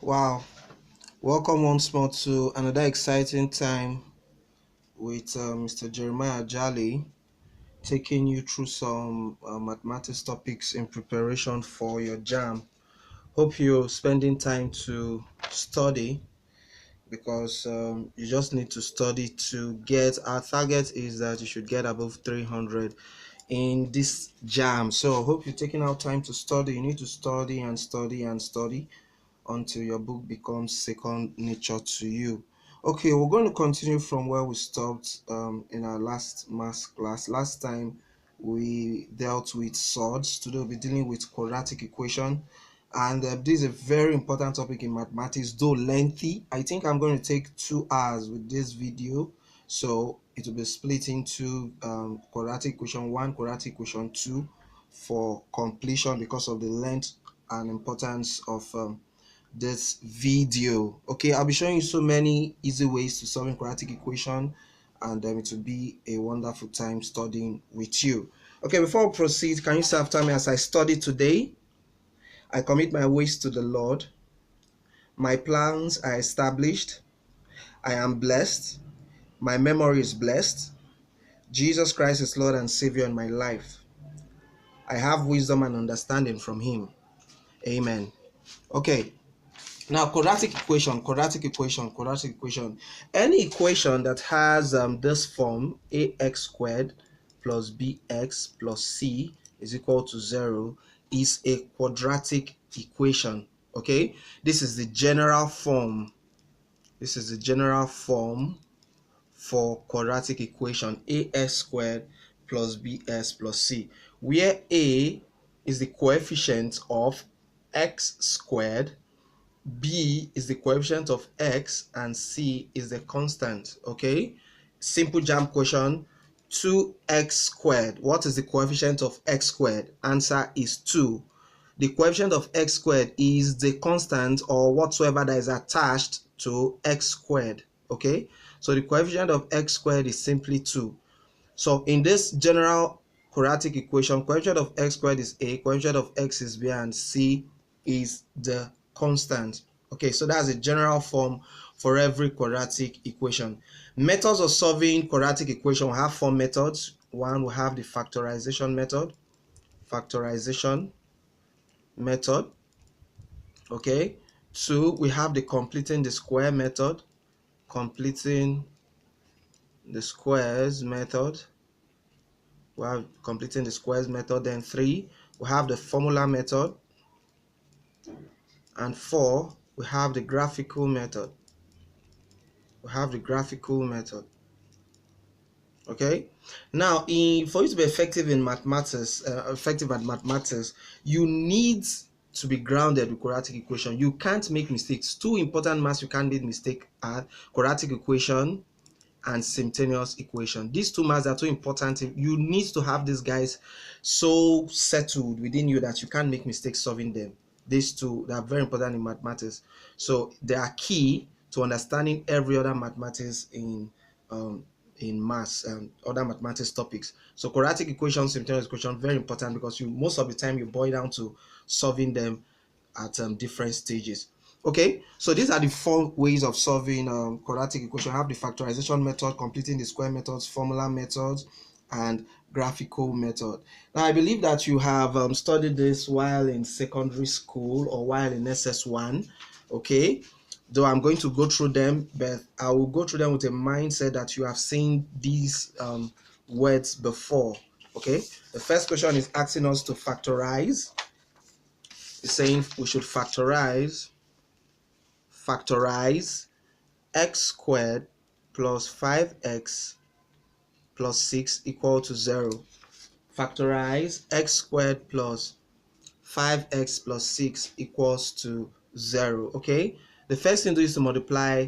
Wow, welcome once more to another exciting time with Mr. Jeremiah Ajali taking you through some mathematics topics in preparation for your Jamb. Hope you're spending time to study because you just need to study to get. Our target is that you should get above 300 in this Jamb. So, hope you're taking out time to study. You need to study and study and study until your book becomes second nature to you. Okay, we're going to continue from where we stopped in our last math class. Last time we dealt with swords. Today we'll be dealing with quadratic equation. And this is a very important topic in mathematics, though lengthy. I think I'm going to take 2 hours with this video. So it will be split into quadratic equation 1, quadratic equation 2 for completion because of the length and importance of this video. Okay, I'll be showing you so many easy ways to solving quadratic equation, and it will be a wonderful time studying with you. Okay, before we proceed, can you say after me? As I study today, I commit my ways to the Lord. My plans are established. I am blessed. My memory is blessed. Jesus Christ is Lord and Savior in my life. I have wisdom and understanding from Him. Amen. Okay, now, quadratic equation. Any equation that has this form, ax squared plus bx plus c is equal to 0, is a quadratic equation. Okay, this is the general form. This is the general form for quadratic equation, ax squared plus bx plus c, where a is the coefficient of x squared, b is the coefficient of x, and c is the constant. Okay, simple Jamb question. 2x squared, what is the coefficient of x squared? Answer is 2. The coefficient of x squared is the constant or whatsoever that is attached to x squared. Okay, so the coefficient of x squared is simply 2. So in this general quadratic equation, coefficient of x squared is a, coefficient of x is b, and c is the constant. Okay, so that's a general form for every quadratic equation. Methods of solving quadratic equation, we have 4 methods. One, we have the factorization method. Factorization method. Okay. 2, we have the completing the square method. Completing the squares method. We have completing the squares method. Then 3, we have the formula method. And 4, we have the graphical method. Okay, now for you to be effective in mathematics, you need to be grounded with quadratic equation. You can't make mistakes. Two important maths you can't make mistake are quadratic equation and simultaneous equation. These two maths are too important. You need to have these guys so settled within you that you can't make mistakes solving them. These two, they are very important in mathematics. So they are key to understanding every other mathematics in maths and other mathematics topics. So quadratic equation, simultaneous equation, very important because you most of the time you boil down to solving them at different stages. Okay, so these are the 4 ways of solving quadratic equation. I have the factorization method, completing the square methods, formula methods, and graphical method. Now, I believe that you have studied this while in secondary school or while in SS1. Okay, though I'm going to go through them, but I will go through them with a mindset that you have seen these words before. Okay, the first question is asking us to factorize. It's saying we should factorize x squared plus 5x plus 6 equal to 0. Factorize x squared plus 5x plus 6 equals to 0. Okay, the first thing to do is to multiply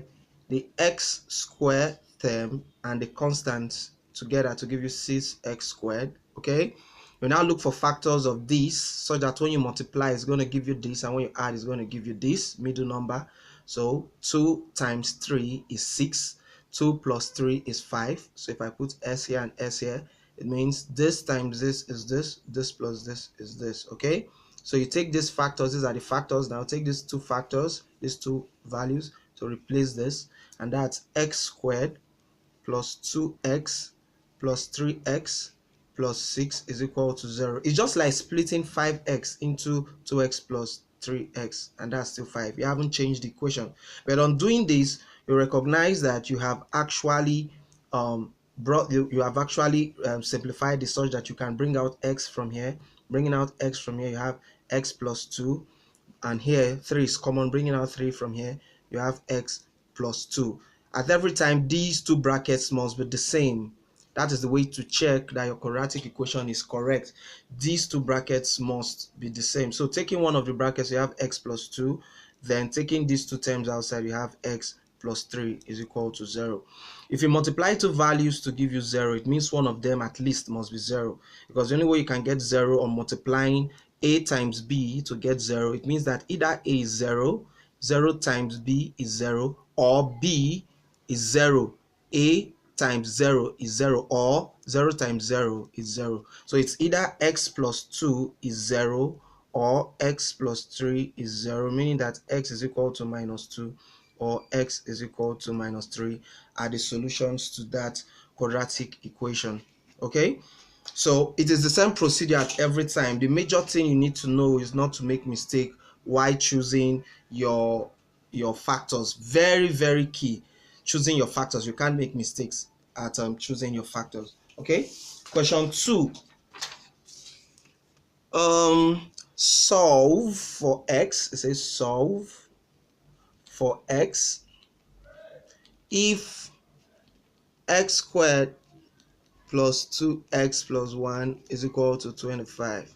the x squared term and the constant together to give you 6x squared. Okay, you now look for factors of this so that when you multiply it's going to give you this, and when you add it's going to give you this middle number. So 2 times 3 is 6, 2 plus 3 is 5. So if I put s here and s here, it means this times this is this, this plus this is this. Okay, So you take these factors, these are the factors. Now take these two factors, these two values, to replace this, and that's x squared plus 2x plus 3x plus 6 is equal to 0. It's just like splitting 5x into 2x plus 3x, and that's still 5. You haven't changed the equation. But on doing this, you recognize that you have actually simplified this such that you can bring out x from here. Bringing out x from here, you have x plus 2, and here 3 is common. Bringing out 3 from here, you have x plus 2. At every time, these two brackets must be the same. That is the way to check that your quadratic equation is correct. These two brackets must be the same. So taking one of the brackets, you have x plus 2. Then taking these two terms outside, you have x plus 3 is equal to 0. If you multiply two values to give you 0, it means one of them at least must be 0. Because the only way you can get 0 on multiplying a times b to get 0, it means that either a is 0, 0 times b is 0, or b is 0. A times 0 is 0, or 0 times 0 is 0. So it's either x plus 2 is 0 or x plus 3 is 0, meaning that x is equal to minus 2 or x is equal to minus 3 are the solutions to that quadratic equation. Okay? So it is the same procedure at every time. The major thing you need to know is not to make mistake while choosing your factors. Very, very key. Choosing your factors. You can't make mistakes at choosing your factors. Okay. Question 2. Solve for x. It says solve for x if x squared plus 2x plus 1 is equal to 25.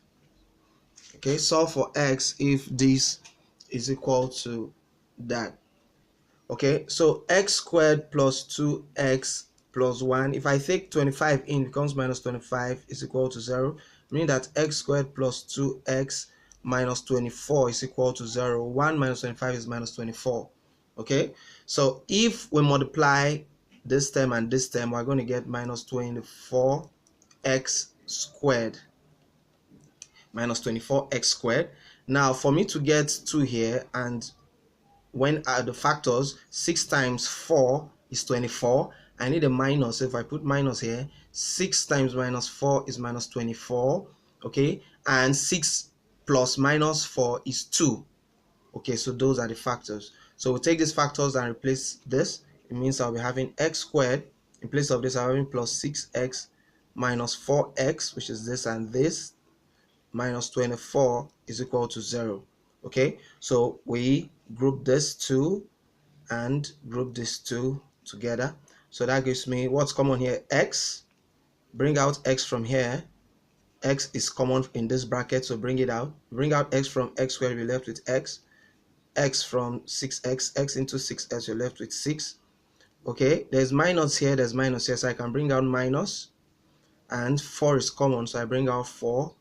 Okay, solve for x if this is equal to that. Okay, so x squared plus 2x plus 1, if I take 25 in, becomes minus 25 is equal to 0, meaning that x squared plus 2x minus 24 is equal to 0. 1 minus 25 is minus 24. Okay, so if we multiply this term and this term, we're going to get minus 24x squared. Minus 24x squared. Now for me to get 2 here, and when the factors, 6 times 4 is 24, I need a minus. If I put minus here, 6 times minus 4 is minus 24. Okay, and 6 plus minus 4 is 2. Okay, so those are the factors. So we'll take these factors and replace this. It means I'll be having x squared. In place of this, I'm having plus 6x minus 4x, which is this and this, minus 24 is equal to 0. Okay, so we group this 2 and group this 2 together. So that gives me what's common here, x. Bring out x from here. X is common in this bracket, so bring it out. Bring out x from x squared, we're left with x. X from 6x, x into 6x, you're left with 6. Okay, there's minus here, so I can bring out minus. And 4 is common, so I bring out 4.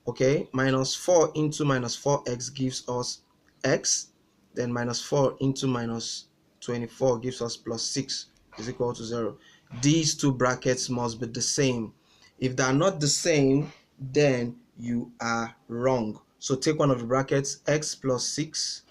Okay, minus 4 into minus 4x gives us x. Then minus 4 into minus 24 gives us plus 6 is equal to 0. These two brackets must be the same. If they are not the same, then you are wrong. So take one of the brackets, x plus 6,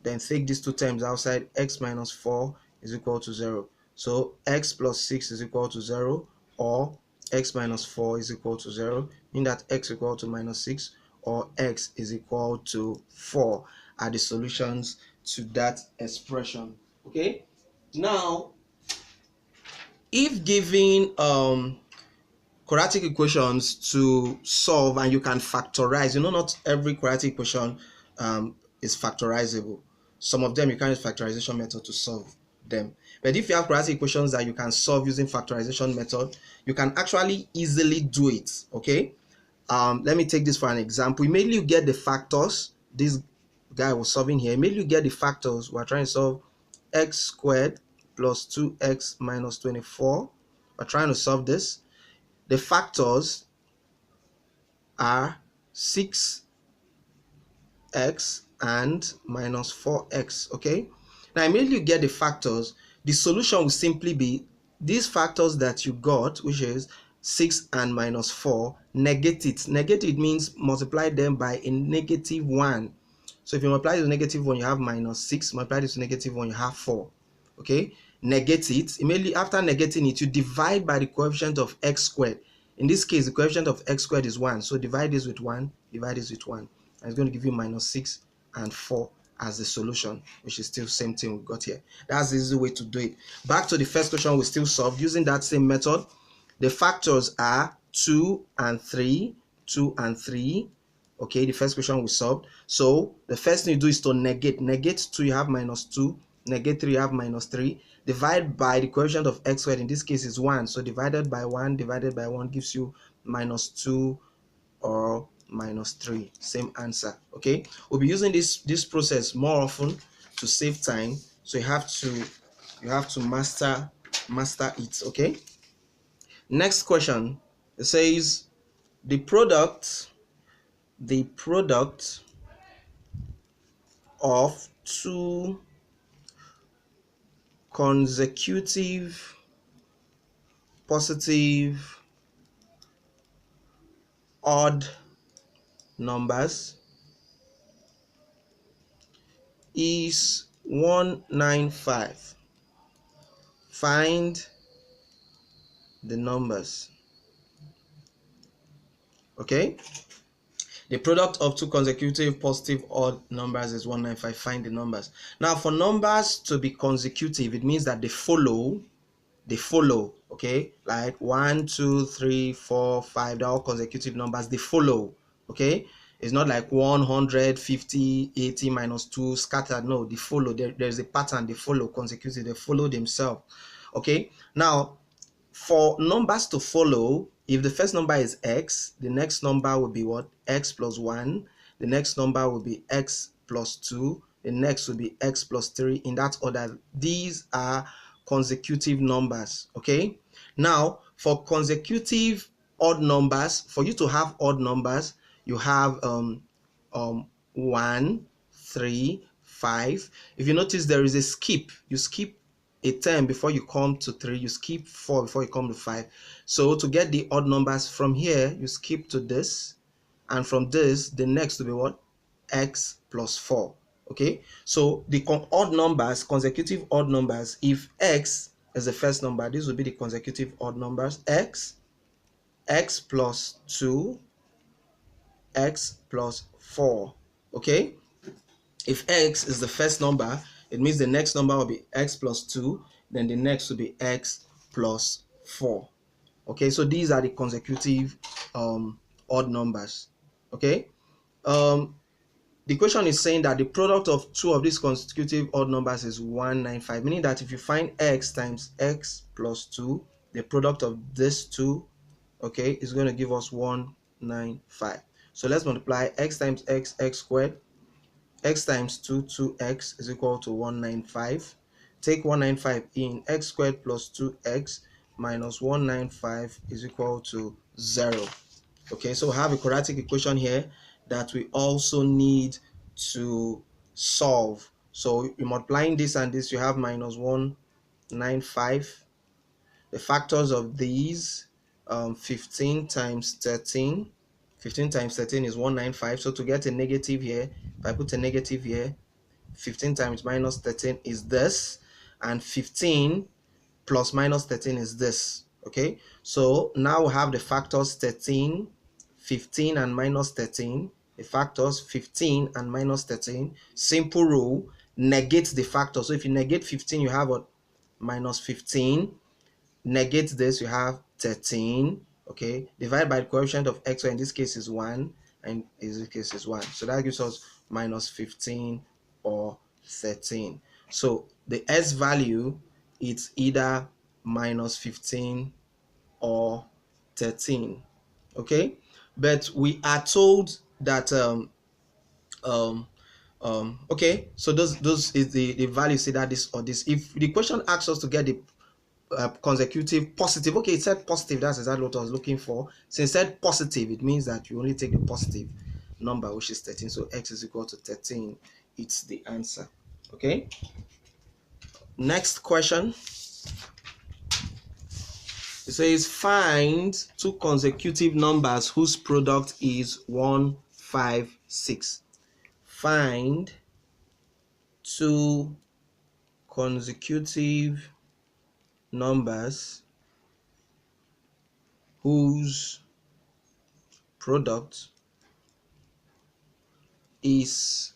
then take these two terms outside, x minus 4 is equal to 0. So x plus 6 is equal to 0, or x minus 4 is equal to 0, meaning that x is equal to minus 6 or x is equal to 4 are the solutions to that expression. Okay, now if given quadratic equations to solve and you can factorize, not every quadratic equation is factorizable. Some of them you can use factorization method to solve them. But if you have quadratic equations that you can solve using factorization method, you can actually easily do it. Okay, let me take this for an example. Immediately you get the factors. This guy was solving here. Immediately you get the factors. We're trying to solve x squared plus 2x minus 24. We're trying to solve this. The factors are 6x and minus 4x. Okay, now immediately you get the factors, the solution will simply be these factors that you got, which is 6 and minus 4, negate it. Negate it means multiply them by a -1. So if you multiply the -1, you have -6. Multiply this to -1, you have 4. Okay, negate it. Immediately after negating it, you divide by the coefficient of x squared. In this case, the coefficient of x squared is 1. So divide this with 1, divide this with 1. And it's going to give you -6 and 4 as the solution, which is still same thing we got here. That's the easy way to do it. Back to the first question we still solved using that same method. The factors are 2 and 3, 2 and 3. Okay, the first question we solved. So the first thing you do is to negate. Negate 2, you have -2. Negate 3, you have -3. Divide by the coefficient of x squared. In this case is 1. So divided by 1 gives you -2 or -3. Same answer. Okay, we'll be using this process more often to save time. So you have to master it. Okay. Next question. It says the product of two consecutive positive odd numbers is 195. Find the numbers. Okay, the product of two consecutive positive odd numbers is 195. Find the numbers. Now for numbers to be consecutive, it means that they follow, okay, like 1 2 3 4 5, they're all consecutive numbers. They follow. Okay, it's not like 150 80 minus 2 scattered. No, they follow. There's a pattern. They follow consecutive. They follow themselves. Okay, now for numbers to follow, if the first number is x, the next number will be what? X plus 1. The next number will be x plus 2. The next will be x plus 3, in that order. These are consecutive numbers. Okay, now for consecutive odd numbers, for you to have odd numbers, you have 1 3 5. If you notice, there is a skip. You skip a 10 before you come to 3, you skip 4 before you come to 5. So to get the odd numbers from here, you skip to this, and from this the next will be what? X plus 4. Okay, so the odd numbers, consecutive odd numbers, if x is the first number, this will be the consecutive odd numbers. X plus 2, x plus 4. Okay, if x is the first number, it means the next number will be x plus 2, then the next will be x plus 4. Okay, so these are the consecutive odd numbers. Okay, the question is saying that the product of two of these consecutive odd numbers is 195, meaning that if you find x times x plus 2, the product of these two, okay, is going to give us 195. So let's multiply x times x squared. X times 2x is equal to 195. Take 195 in, x squared plus 2x minus 195 is equal to 0. Okay, so we have a quadratic equation here that we also need to solve. So you're multiplying this and this, you have minus 195. The factors of these, 15 times 13. 15 times 13 is 195. So to get a negative here, if I put a negative here, 15 times minus 13 is this, and 15 plus minus 13 is this. Okay, so now we have the factors 13, 15 and minus 13. The factors 15 and minus 13. Simple rule, negate the factor. So if you negate 15, you have what? Minus 15. Negate this, you have 13. Okay, divide by the coefficient of x, so in this case is 1, and in this case is 1. So that gives us minus 15 or 13. So the s value, it's either minus 15 or 13. Okay, but we are told that okay, so those is the value, say that this or this. If the question asks us to get the consecutive positive, okay, it said positive, that's exactly what I was looking for. Since it said positive, it means that you only take the positive number, which is 13. So x is equal to 13. It's the answer. Okay, next question. It says find two consecutive numbers whose product is 156. Find two consecutive numbers whose product is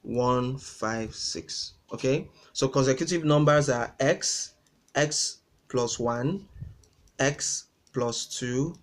156. Okay, so consecutive numbers are x plus 1, x plus 2,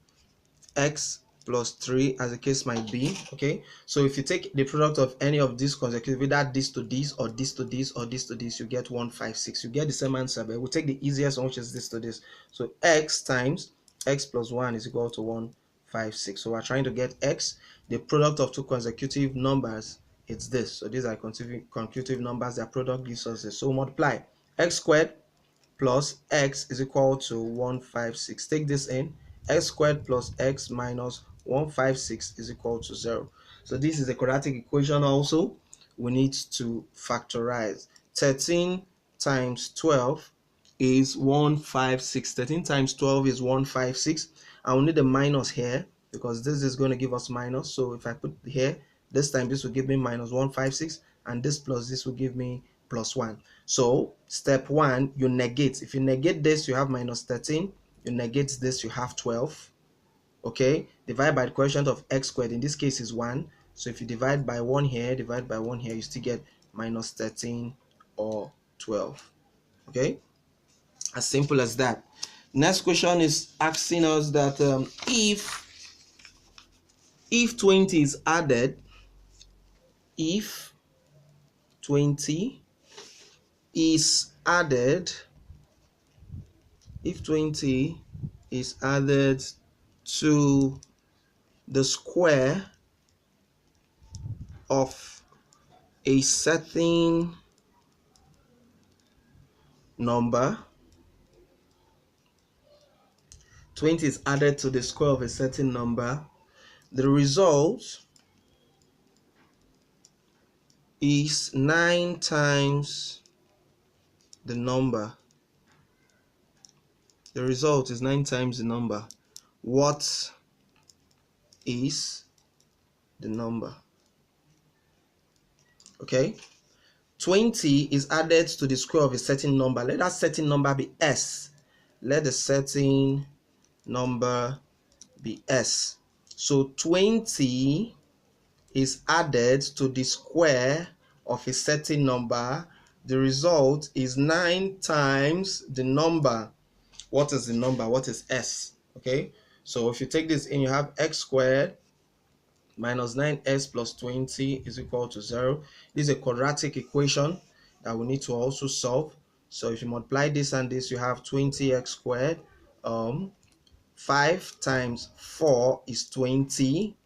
x plus 3, as the case might be. Okay, so if you take the product of any of these consecutive, either this to this or this to this or this to this, you get 156. You get the same answer, but we'll take the easiest one, which is this to this. So x times x plus 1 is equal to 156. So we're trying to get x, the product of two consecutive numbers. It's this. So these are consecutive numbers. Their product gives us this. So multiply x squared plus x is equal to 156. Take this in. X squared plus x minus 156 is equal to 0. So this is a quadratic equation also. We need to factorize. 13 times 12 is 156. 13 times 12 is 156. I will need a minus here because this is going to give us minus. So if I put here, this time this will give me minus 156, and this plus this will give me plus 1. So step 1, you negate. If you negate this, you have minus 13. You negate this, you have 12. Okay, divide by the quotient of x squared. In this case is 1. So if you divide by 1 here, divide by 1 here, you still get minus 13 or 12. Okay, as simple as that. Next question is asking us that if 20 is added, if 20 is added, if 20 is added to the square of a certain number, 20 is added to the square of a certain number, the result is 9 times the number. The result is 9 times the number. What is the number? Okay, 20 is added to the square of a certain number. Let that certain number be s. Let the certain number be s. So 20 is added to the square of a certain number. The result is 9 times the number. What is the number? What is s? Okay, so if you take this in, you have x squared minus 9s plus 20 is equal to 0. This is a quadratic equation that we need to also solve. So if you multiply this and this, you have 20x squared. 5 times 4 is 20.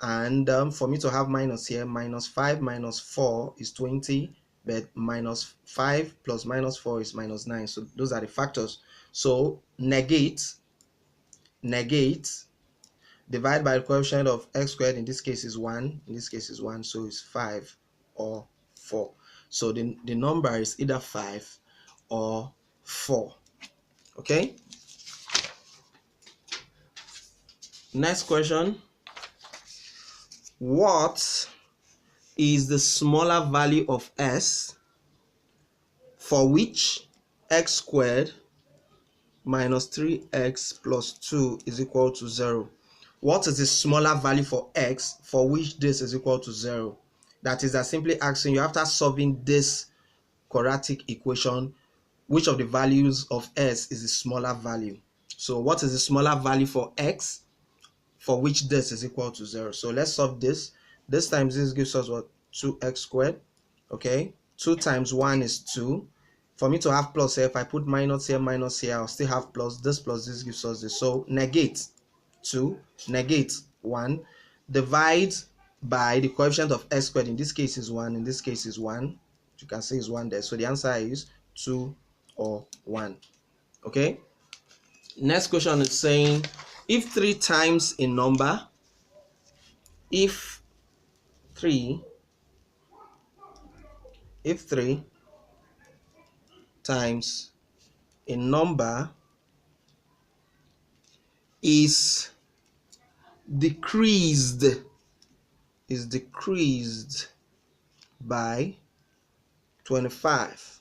And for me to have minus here, minus 5 minus 4 is 20. But minus 5 plus minus 4 is minus 9. So those are the factors. So negate, divide by the coefficient of x squared. In this case is 1, in this case is 1, so it's 5 or 4. So the number is either 5 or 4. Okay, next question. What is the smaller value of s for which x squared minus 3x plus 2 is equal to 0? What is the smaller value for x for which this is equal to 0? That is, they're simply asking you, after solving this quadratic equation, which of the values of s is the smaller value. So what is the smaller value for x for which this is equal to 0? So let's solve this. This times this gives us what? 2x squared. Okay, 2 times 1 is 2. For me to have plus here, if I put minus here, I'll still have plus. This plus this gives us this. So negate 2, negate 1, divide by the coefficient of x squared. In this case is 1, in this case is 1. You can see is 1 there. So the answer is 2 or 1. Okay, next question is saying if 3 times a number, if 3 times a number is decreased is decreased by 25.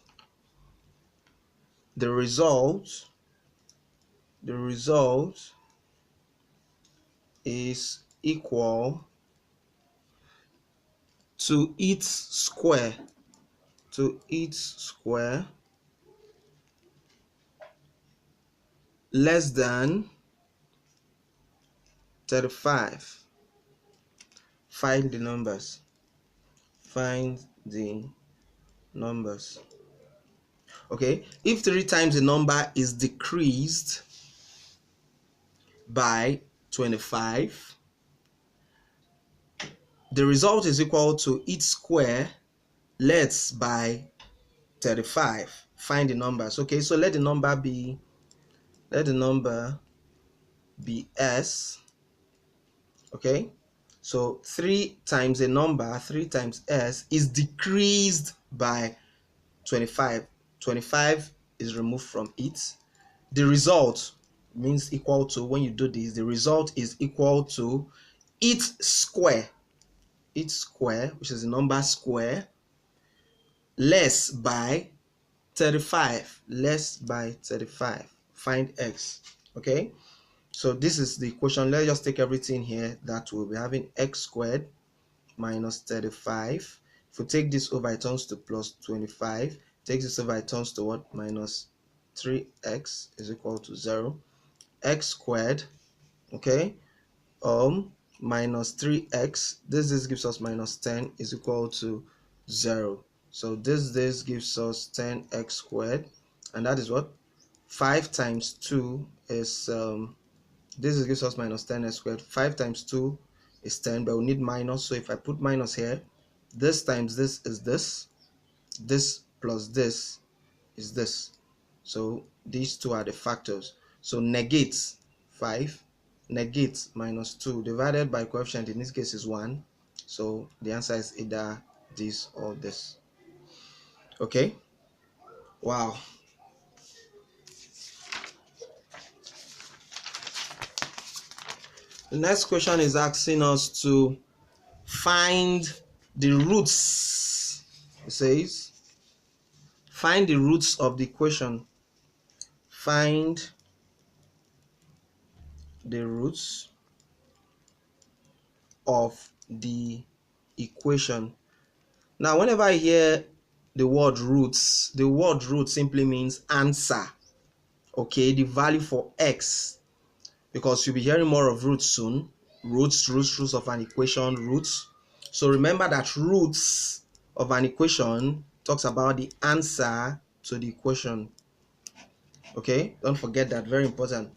The result is equal to its square less than 35. Find the numbers. Okay, if 3 times the number is decreased by 25, the result is equal to its square less by 35. Find the numbers. Okay, so let the number be s. Okay, so 3 times a number, 3 times s, is decreased by 25. 25 is removed from it. The result means equal to, when you do this, the result is equal to its square, which is the number square, less by 35. Find x. Okay, so this is the equation. Let's just take everything here. That will be having x squared minus 35. If we take this over, it turns to plus 25. Take this over, it turns to what? Minus 3x is equal to 0. X squared, okay, minus 3x, this gives us minus 10 is equal to 0. So this gives us 10x squared, and that is what? 5 times 2 is this gives us minus 10x squared. 5 times 2 is 10, but we need minus, so if I put minus here, this times this is this plus this is this. So these two are the factors. So negate 5, negate minus 2 divided by coefficient, in this case is 1. So the answer is either this or this. Okay, wow. The next question is asking us to find the roots. It says find the roots of the equation. Find the roots of the equation. Now, whenever I hear the word roots simply means answer. Okay, the value for x, because you'll be hearing more of roots soon. Roots of an equation, roots. So remember that roots of an equation talks about the answer to the equation. Okay, don't forget that, very important.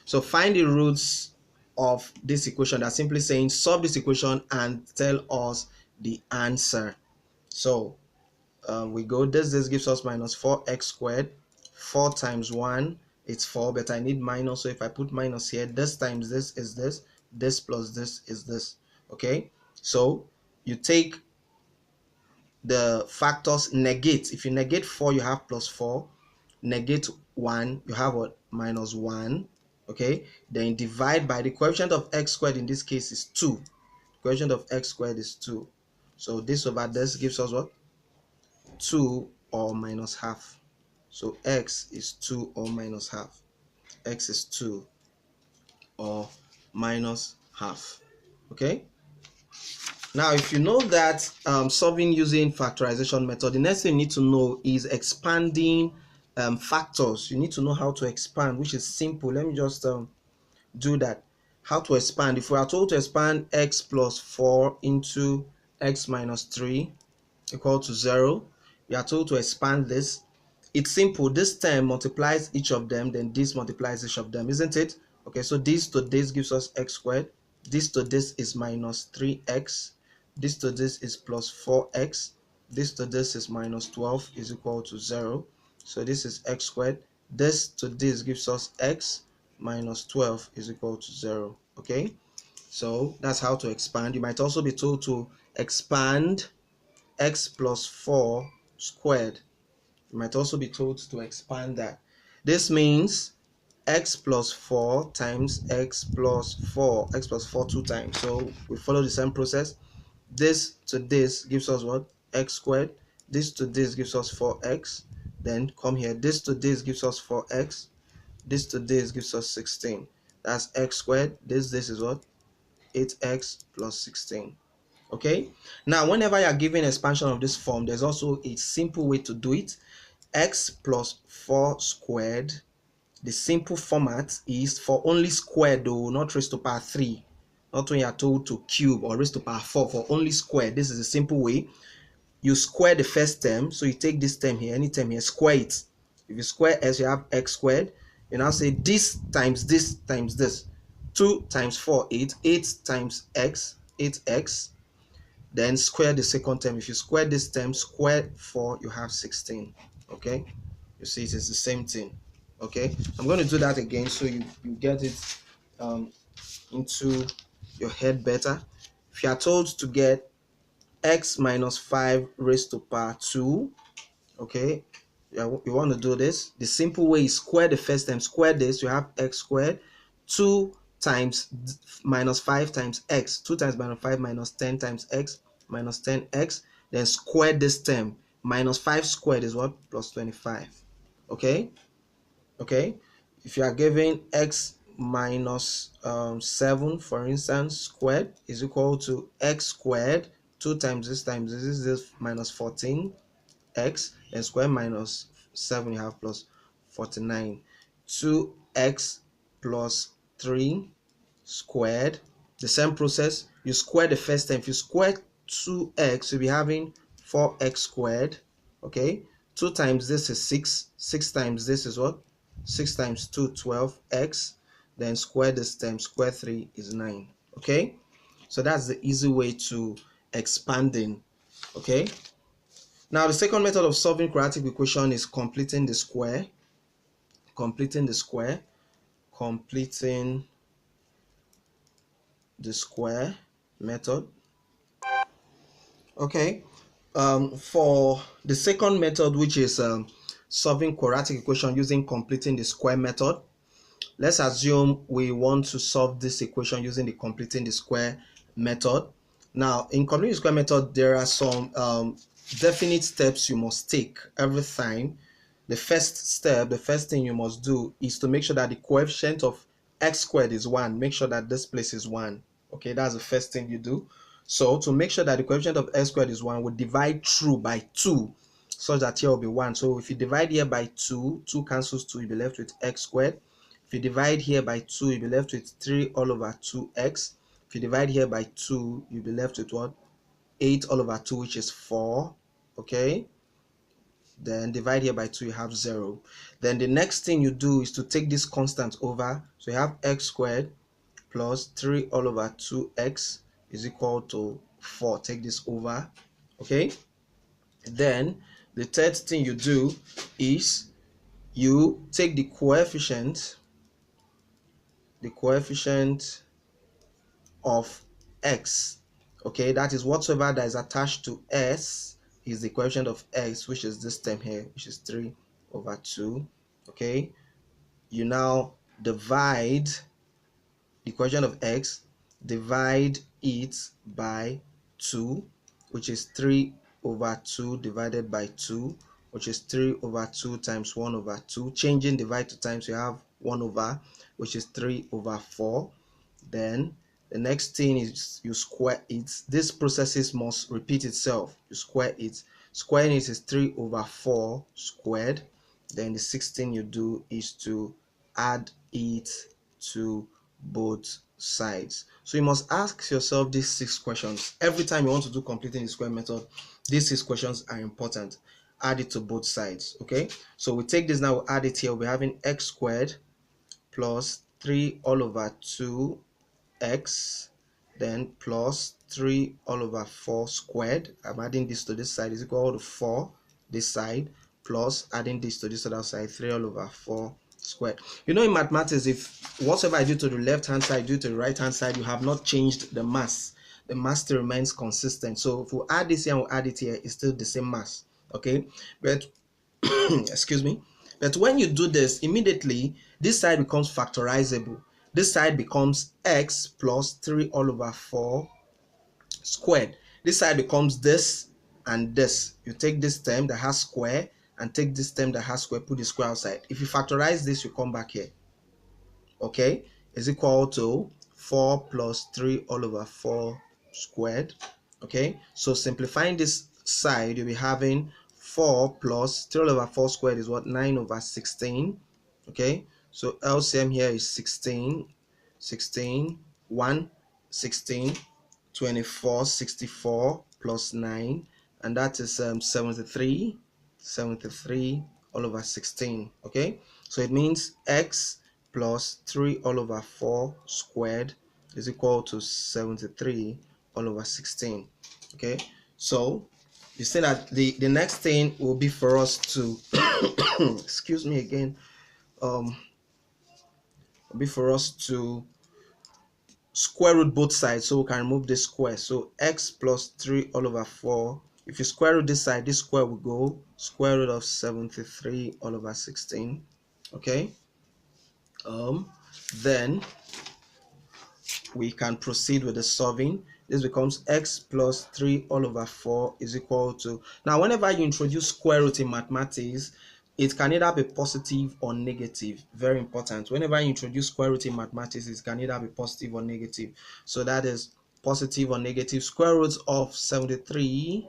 So find the roots of this equation. That's simply saying solve this equation and tell us the answer. So we go, this gives us minus 4x squared. 4 times 1, it's 4, but I need minus, so if I put minus here, this times this is this plus this is this. Okay, so you take the factors, negate. If you negate 4, you have plus 4. Negate 1, you have what? Minus 1. Okay, then divide by the coefficient of x squared, in this case is 2. Coefficient of x squared is 2. So this over this gives us what? 2 or minus half. So x is 2 or minus half. X is 2 or minus half. Okay, now if you know that solving using factorization method, the next thing you need to know is expanding factors. You need to know how to expand, which is simple. Let me just do that. How to expand? If we are told to expand x plus 4 into x minus 3 equal to 0, we are told to expand this. It's simple. This term multiplies each of them, then this multiplies each of them, isn't it? Okay, so this to this gives us x squared. This to this is minus 3x. This to this is plus 4x. This to this is minus 12 is equal to 0. So this is x squared. This to this gives us x minus 12 is equal to 0. Okay, so that's how to expand. You might also be told to expand x plus 4 squared. You might also be told to expand that. This means x plus 4 times x plus 4, x plus 4 two times. So we follow the same process. This to this gives us what? X squared. This to this gives us 4x. Then come here, this to this gives us 4x. This to this gives us 16. That's x squared. This is what? 8x plus 16. Okay, now whenever you are given expansion of this form, there's also a simple way to do it. X plus 4 squared. The simple format is for only squared though, not raised to power 3. Not when you are told to cube or raised to power 4, for only squared. This is a simple way. You square the first term, so you take this term here, any term here, square it. If you square x, you have x squared. You now say this times this times this. 2 times 4, 8. 8 times x, 8x. Then square the second term. If you square this term, square 4, you have 16. Okay, you see it is the same thing. Okay, I'm going to do that again so you get it into your head better. If you are told to get x minus 5 raised to power 2, okay, you want to do this. The simple way is square the first term, square this, you have x squared. 2 times minus 5 times x. 2 times minus 5 minus 10 times x minus 10x. Then square this term. Minus 5 squared is what? Plus 25. Okay, okay. If you are given x minus 7, for instance, squared is equal to x squared. 2 times this is this minus 14 x, and square minus 7 you have plus 49. 2x plus 3 squared. The same process, you square the first term. If you square 2x, you'll be having 4x squared. Okay, 2 times this is 6. 6 times this is what? 6 times 2, 12x. Then square this term, square 3 is 9. Okay, so that's the easy way to expanding. Okay, now the second method of solving quadratic equation is completing the square. Completing the square. Completing the square method. Okay, for the second method, which is solving quadratic equation using completing the square method, let's assume we want to solve this equation using the completing the square method. Now, in completing the square method, there are some definite steps you must take every time. The first step, the first thing you must do is to make sure that the coefficient of x squared is 1. Make sure that this place is 1. Okay, that's the first thing you do. So to make sure that the coefficient of x squared is 1, we divide through by 2 such that here will be 1. So if you divide here by 2, 2 cancels 2, you'll be left with x squared. If you divide here by 2, you'll be left with 3 all over 2x. If you divide here by 2, you'll be left with what? 8 all over 2, which is 4. Okay, then divide here by 2, you have 0. Then the next thing you do is to take this constant over. So you have x squared plus 3 all over 2x is equal to 4. Take this over. Okay, then the third thing you do is you take the coefficient of x. Okay, that is whatsoever that is attached to s is the coefficient of x, which is this term here, which is 3 over 2. Okay, you now divide the coefficient of x, divide it by 2, which is 3 over 2 divided by 2, which is 3 over 2 times 1 over 2. Changing divide to times, you have 1 over, which is 3 over 4. Then the next thing is you square it. This processes must repeat itself. You square it. Squaring it is 3 over 4 squared. Then the 16 you do is to add it to both sides. So you must ask yourself these 6 questions every time you want to do completing the square method. These 6 questions are important. Add it to both sides. Okay, so we take this now, we'll add it here. We'll be having x squared plus 3 all over 2 x, then plus 3 all over 4 squared. I'm adding this to this side is equal to 4 this side, plus adding this to this other side, 3 all over 4 squared. You know, in mathematics, if whatever I do to the left hand side, do to the right hand side, you have not changed the mass. The mass still remains consistent. So if we add this here and we add it here, it's still the same mass. Okay, but excuse me, But when you do this, immediately this side becomes factorizable. This side becomes x plus 3 all over 4 squared. This side becomes this and this. You take this term that has square and take this term that has square, put the square outside. If you factorize this, you come back here. Okay, is equal to 4 plus 3 all over 4 squared. Okay, so simplifying this side, you'll be having 4 plus 3 all over 4 squared is what? 9 over 16. Okay, so LCM here is 16, 16, 1, 16, 24, 64 plus 9, and that is 73, 73 all over 16. Okay, so it means x plus 3 all over 4 squared is equal to 73 all over 16. Okay, so you see that the next thing will be for us to excuse me again, will be for us to square root both sides, so we can remove this square. So x plus 3 all over 4, if you square root this side, this square will go square root of 73 all over 16. Okay, then we can proceed with the solving. This becomes x plus 3 all over 4 is equal to, now whenever you introduce square root in mathematics, it can either be positive or negative. Very important. Whenever you introduce square root in mathematics, it can either be positive or negative. So that is positive or negative. Square root of 73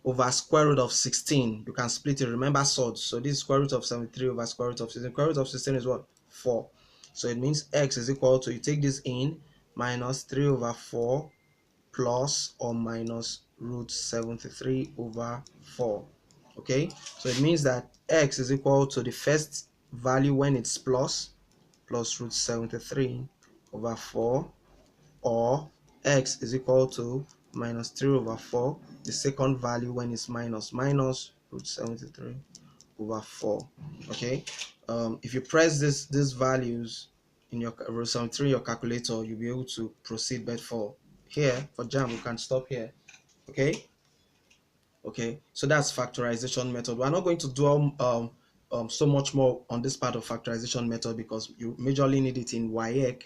over square root of 16. You can split it. Remember surds. So this is square root of 73 over square root of 16. Square root of 16 is what? 4. So it means x is equal to, you take this in, minus 3 over 4 plus or minus root 73 over 4. Okay, so it means that x is equal to the first value when it's plus root 73 over 4, or x is equal to minus 3 over 4, the second value when it's minus root 73 over 4. Okay, if you press these values in your root 73 in your calculator, you'll be able to proceed. But for here, for Jamb, we can stop here. Okay, okay, so that's factorization method. We're not going to do so much more on this part of factorization method because you majorly need it in WIEC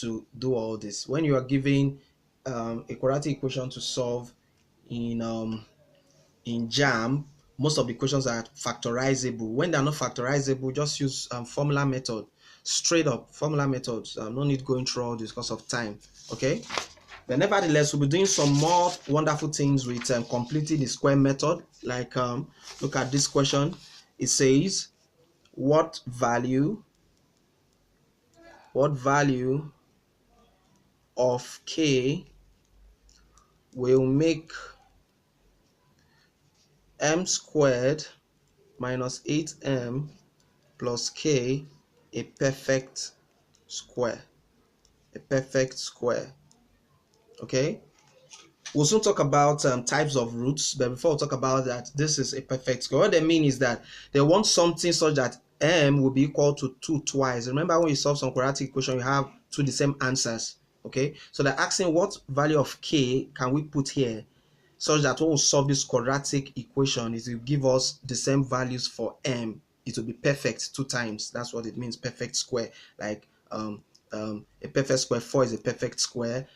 to do all this. When you are given a quadratic equation to solve in Jamb, most of the equations are factorizable. When they're not factorizable, just use formula method, straight up formula methods. No need going through all this because of time. Okay, but nevertheless, we'll be doing some more wonderful things with completing the square method. Like look at this question. It says what value of k will make m squared minus 8m plus k a perfect square. Okay, we'll soon talk about types of roots, but before we talk about that, this is a perfect square. What they mean is that they want something such that m will be equal to 2 twice. Remember, when you solve some quadratic equation, you have two the same answers. Okay, so they're asking what value of k can we put here such that when we solve this quadratic equation, it will give us the same values for m. It will be perfect 2 times. That's what it means, perfect square. Like a perfect square, 4 is a perfect square,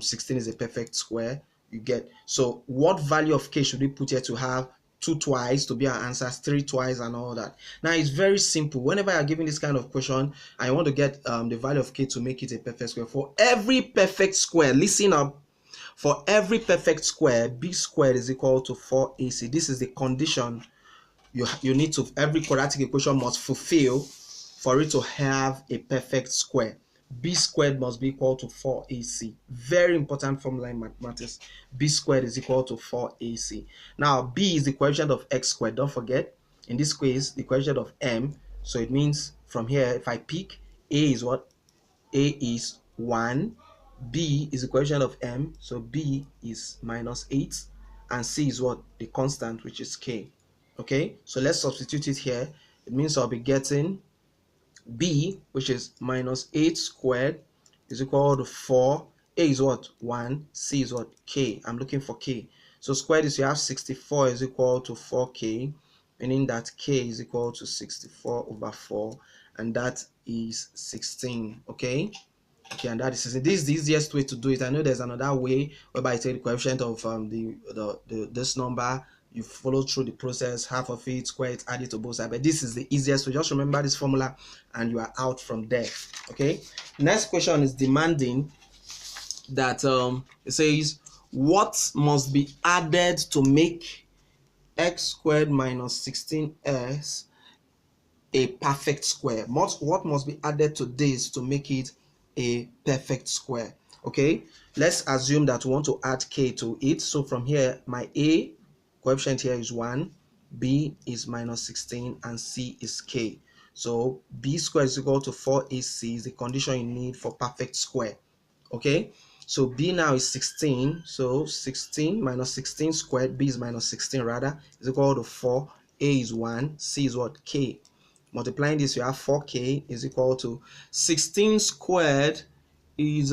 16 is a perfect square. You get, so what value of k should we put here to have 2 twice to be our answers, 3 twice, and all that? Now it's very simple. Whenever you're given this kind of question, I want to get the value of k to make it a perfect square. For every perfect square, listen up, for every perfect square, b squared is equal to 4ac. This is the condition you need to, every quadratic equation must fulfill for it to have a perfect square. B squared must be equal to 4ac. Very important formula in mathematics. B squared is equal to 4ac. Now b is the coefficient of x squared. Don't forget, in this case, the coefficient of m. So it means from here, if I pick, a is what? A is 1. B is the coefficient of m. So b is minus 8. And c is what? The constant, which is k. Okay, so let's substitute it here. It means I'll be getting b, which is minus 8 squared, is equal to 4. A is what? 1. C is what? K. I'm looking for k. So squared is, you have 64 is equal to 4k. meaning that k is equal to 64 over 4, and that is 16. Okay, and that is 16. This is the easiest way to do it. I know there's another way whereby I take the coefficient of this number, you follow through the process, half of it, square it, add it to both sides, but this is the easiest. So just remember this formula and you are out from there. Okay, next question is demanding that it says what must be added to make x squared minus 16x a perfect square. What must be added to this to make it a perfect square? Okay, let's assume that we want to add k to it. So from here, my a coefficient here is 1, b is minus 16, and c is k. So b squared is equal to 4ac is the condition you need for perfect square. Okay, so b now is 16, so 16 minus 16 squared, b is minus 16 rather, is equal to 4, a is 1, c is what? K. Multiplying this, you have 4k is equal to 16 squared is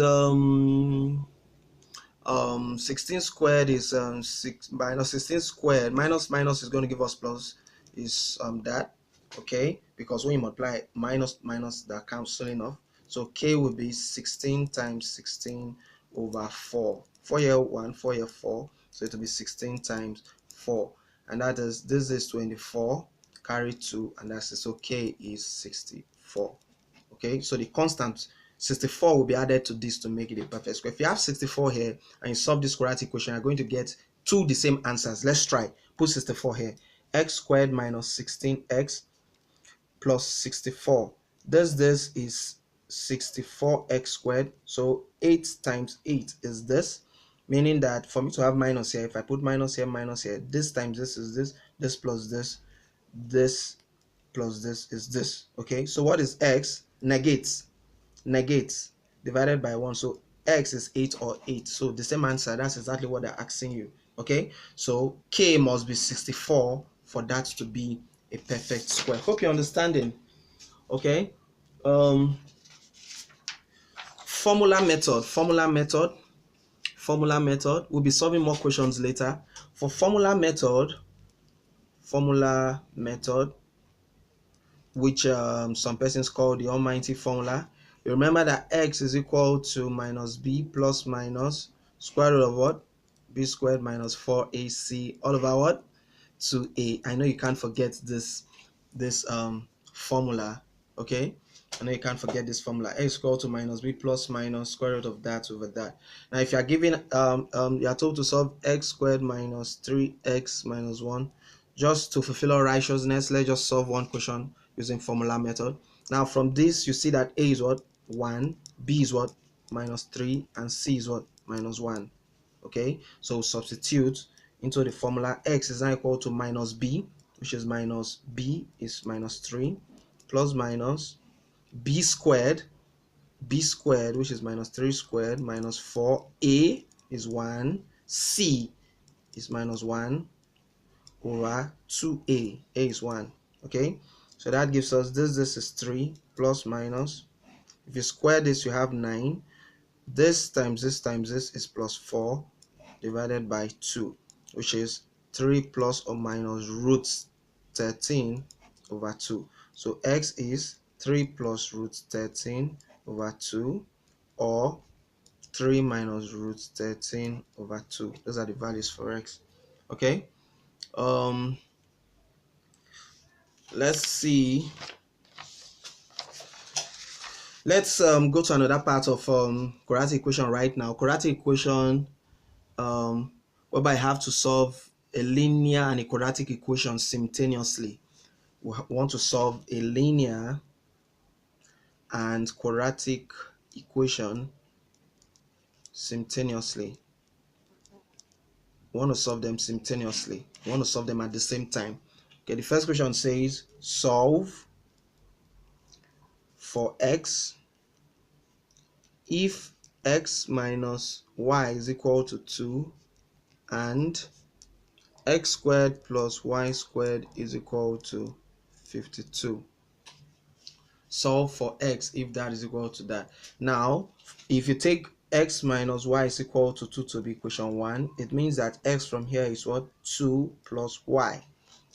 16 squared is 6 minus 16 squared minus minus is going to give us plus is that. Okay, because when you multiply minus minus, that cancelling off, so k will be 16 times 16 over 4. 4 here 1, 4 here 4, so it will be 16 times 4, and that is, this is 24 carry 2, and that's it. So k is 64. Okay, so the constant 64 will be added to this to make it a perfect square. If you have 64 here and you solve this quadratic equation, you're going to get two the same answers. Let's try. Put 64 here. X squared minus 16x plus 64. This is 64x squared. So 8 times 8 is this. Meaning that for me to have minus here, if I put minus here, this times this is this plus this plus this is this. Okay, so what is x? Negates divided by 1, so x is 8 or 8. So the same answer, that's exactly what they're asking you. Okay, so k must be 64 for that to be a perfect square. Hope you're understanding. Okay, formula method, we'll be solving more questions later. For formula method, which some persons call the almighty formula, you remember that x is equal to minus b plus minus square root of what? B squared minus 4ac all over what? 2a. I know you can't forget this formula. Okay, I know you can't forget this formula. X is equal to minus b plus minus square root of that over that. Now if you are given you are told to solve x squared minus 3x minus 1, just to fulfill all righteousness, let's just solve one question using formula method. Now from this, you see that a is what? 1, b is what? Minus 3, and c is what? Minus 1. Okay, so substitute into the formula. X is now equal to minus b, which is minus b is minus 3, plus minus b squared, which is minus 3 squared, minus 4a is 1, c is minus 1 over 2a, a is 1. Okay, so that gives us this is 3 plus minus, if you square this you have 9, this times this times this is plus 4 divided by 2, which is 3 plus or minus root 13 over 2. So x is 3 plus root 13 over 2, or 3 minus root 13 over 2. Those are the values for x. Okay, let's see. Let's go to another part of quadratic equation right now. Quadratic equation whereby I have to solve a linear and a quadratic equation simultaneously. We want to solve a linear and quadratic equation simultaneously. We want to solve them simultaneously. We want to solve them at the same time. Okay, the first question says solve for x if x minus y is equal to 2 and x squared plus y squared is equal to 52. Solve for x if that is equal to that. Now, if you take x minus y is equal to 2 to be equation 1, it means that x from here is what? 2 plus y.